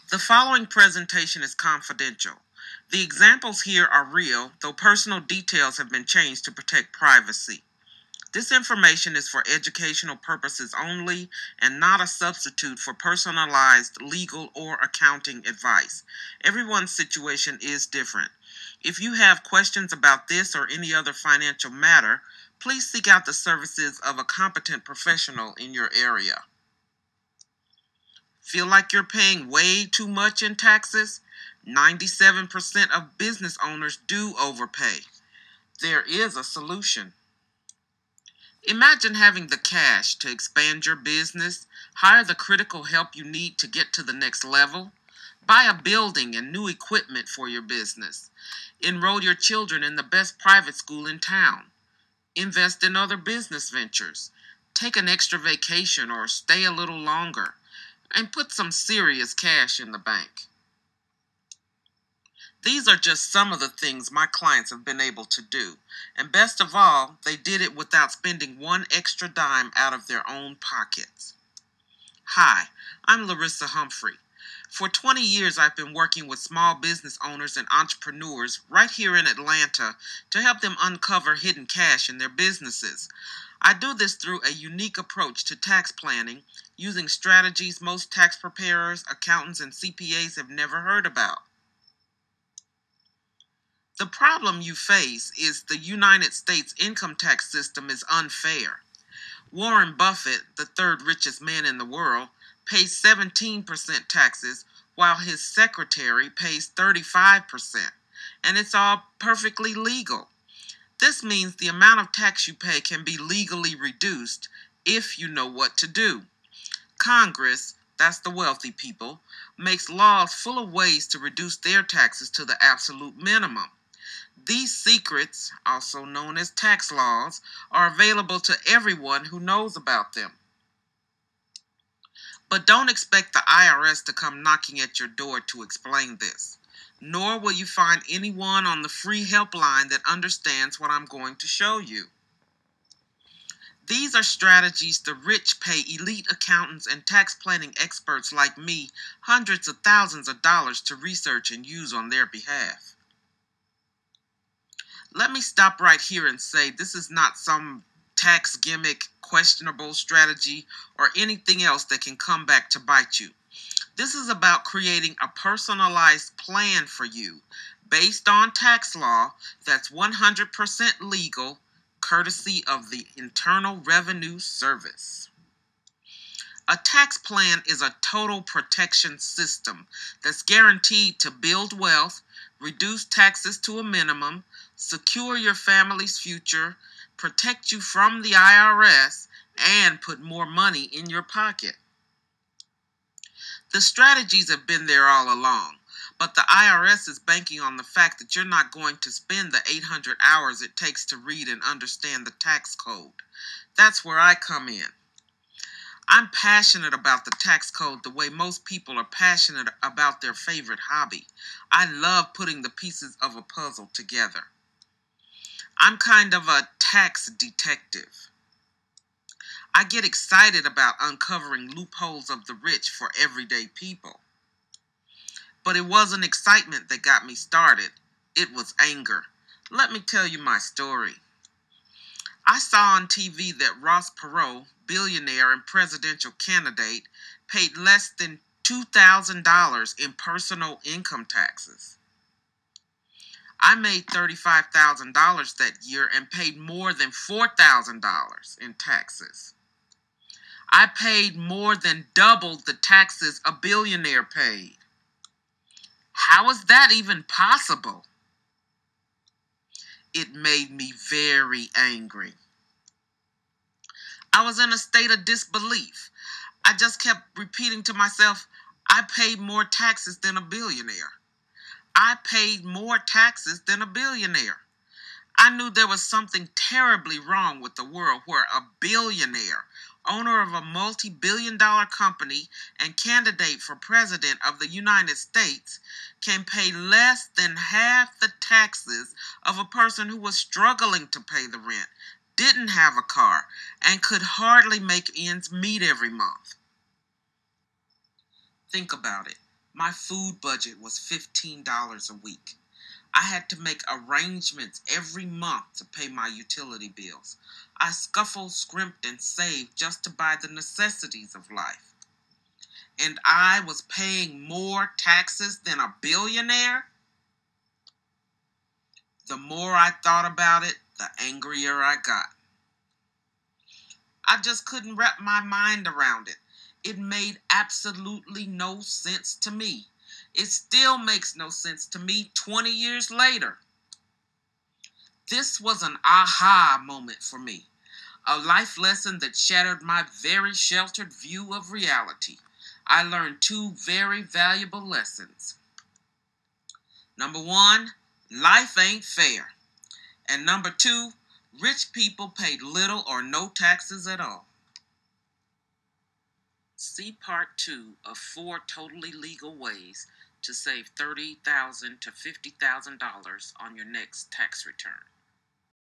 The following presentation is confidential. The examples here are real, though personal details have been changed to protect privacy. This information is for educational purposes only and not a substitute for personalized legal or accounting advice. Everyone's situation is different. If you have questions about this or any other financial matter, please seek out the services of a competent professional in your area. Feel like you're paying way too much in taxes? 97% of business owners do overpay. There is a solution. Imagine having the cash to expand your business, hire the critical help you need to get to the next level, buy a building and new equipment for your business, enroll your children in the best private school in town, invest in other business ventures, take an extra vacation or stay a little longer, and put some serious cash in the bank. These are just some of the things my clients have been able to do, and best of all, they did it without spending one extra dime out of their own pockets. Hi, I'm Larissa Humphrey. For 20 years, I've been working with small business owners and entrepreneurs right here in Atlanta to help them uncover hidden cash in their businesses. I do this through a unique approach to tax planning, using strategies most tax preparers, accountants, and CPAs have never heard about. The problem you face is the United States income tax system is unfair. Warren Buffett, the third richest man in the world, pays 17% taxes while his secretary pays 35%, and it's all perfectly legal. This means the amount of tax you pay can be legally reduced if you know what to do. Congress, that's the wealthy people, makes laws full of ways to reduce their taxes to the absolute minimum. These secrets, also known as tax laws, are available to everyone who knows about them. But don't expect the IRS to come knocking at your door to explain this. Nor will you find anyone on the free helpline that understands what I'm going to show you. These are strategies the rich pay elite accountants and tax planning experts like me hundreds of thousands of dollars to research and use on their behalf. Let me stop right here and say this is not some tax gimmick, questionable strategy, or anything else that can come back to bite you. This is about creating a personalized plan for you based on tax law that's 100% legal, courtesy of the Internal Revenue Service. A tax plan is a total protection system that's guaranteed to build wealth, reduce taxes to a minimum, secure your family's future, protect you from the IRS, and put more money in your pocket. The strategies have been there all along, but the IRS is banking on the fact that you're not going to spend the 800 hours it takes to read and understand the tax code. That's where I come in. I'm passionate about the tax code the way most people are passionate about their favorite hobby. I love putting the pieces of a puzzle together. I'm kind of a tax detective. I get excited about uncovering loopholes of the rich for everyday people. But it wasn't excitement that got me started. It was anger. Let me tell you my story. I saw on TV that Ross Perot, billionaire and presidential candidate, paid less than $2,000 in personal income taxes. I made $35,000 that year and paid more than $4,000 in taxes. I paid more than double the taxes a billionaire paid. How is that even possible? It made me very angry. I was in a state of disbelief. I just kept repeating to myself, I paid more taxes than a billionaire. I paid more taxes than a billionaire. I knew there was something terribly wrong with the world where a billionaire, owner of a multi-billion-dollar company and candidate for president of the United States, can pay less than half the taxes of a person who was struggling to pay the rent, didn't have a car, and could hardly make ends meet every month. Think about it. My food budget was $15 a week. I had to make arrangements every month to pay my utility bills. I scuffled, scrimped, and saved just to buy the necessities of life. And I was paying more taxes than a billionaire? The more I thought about it, the angrier I got. I just couldn't wrap my mind around it. It made absolutely no sense to me. It still makes no sense to me 20 years later. This was an aha moment for me, a life lesson that shattered my very sheltered view of reality. I learned two very valuable lessons. Number one, life ain't fair. And number two, rich people paid little or no taxes at all. See part 2 of 4 totally legal ways to save $30,000 to $50,000 on your next tax return.